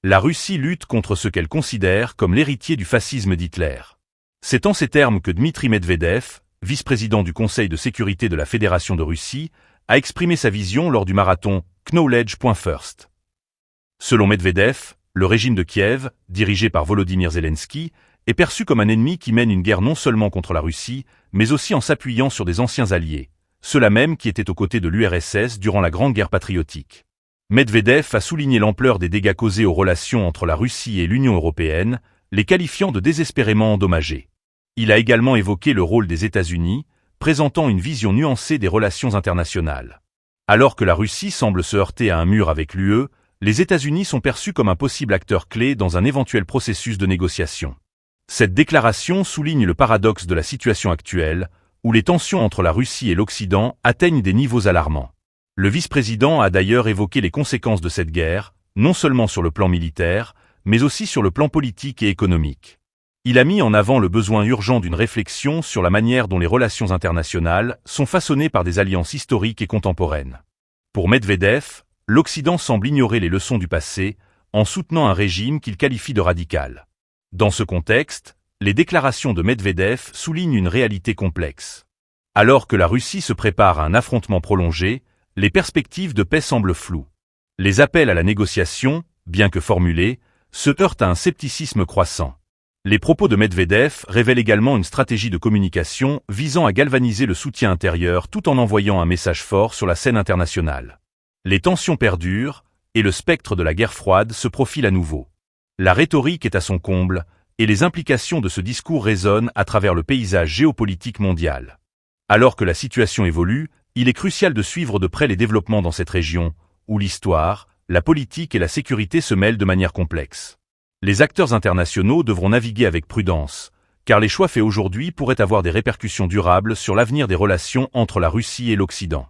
La Russie lutte contre ce qu'elle considère comme l'héritier du fascisme d'Hitler. C'est en ces termes que Dmitri Medvedev, vice-président du Conseil de sécurité de la Fédération de Russie, a exprimé sa vision lors du marathon Knowledge.First. Selon Medvedev, le régime de Kiev, dirigé par Volodymyr Zelensky, est perçu comme un ennemi qui mène une guerre non seulement contre la Russie, mais aussi en s'appuyant sur des anciens alliés, ceux-là même qui étaient aux côtés de l'URSS durant la Grande Guerre patriotique. Medvedev a souligné l'ampleur des dégâts causés aux relations entre la Russie et l'Union européenne, les qualifiant de désespérément endommagés. Il a également évoqué le rôle des États-Unis, présentant une vision nuancée des relations internationales. Alors que la Russie semble se heurter à un mur avec l'UE, les États-Unis sont perçus comme un possible acteur clé dans un éventuel processus de négociation. Cette déclaration souligne le paradoxe de la situation actuelle, où les tensions entre la Russie et l'Occident atteignent des niveaux alarmants. Le vice-président a d'ailleurs évoqué les conséquences de cette guerre, non seulement sur le plan militaire, mais aussi sur le plan politique et économique. Il a mis en avant le besoin urgent d'une réflexion sur la manière dont les relations internationales sont façonnées par des alliances historiques et contemporaines. Pour Medvedev, l'Occident semble ignorer les leçons du passé, en soutenant un régime qu'il qualifie de radical. Dans ce contexte, les déclarations de Medvedev soulignent une réalité complexe. Alors que la Russie se prépare à un affrontement prolongé, les perspectives de paix semblent floues. Les appels à la négociation, bien que formulés, se heurtent à un scepticisme croissant. Les propos de Medvedev révèlent également une stratégie de communication visant à galvaniser le soutien intérieur tout en envoyant un message fort sur la scène internationale. Les tensions perdurent, et le spectre de la guerre froide se profile à nouveau. La rhétorique est à son comble, et les implications de ce discours résonnent à travers le paysage géopolitique mondial. Alors que la situation évolue, il est crucial de suivre de près les développements dans cette région, où l'histoire, la politique et la sécurité se mêlent de manière complexe. Les acteurs internationaux devront naviguer avec prudence, car les choix faits aujourd'hui pourraient avoir des répercussions durables sur l'avenir des relations entre la Russie et l'Occident.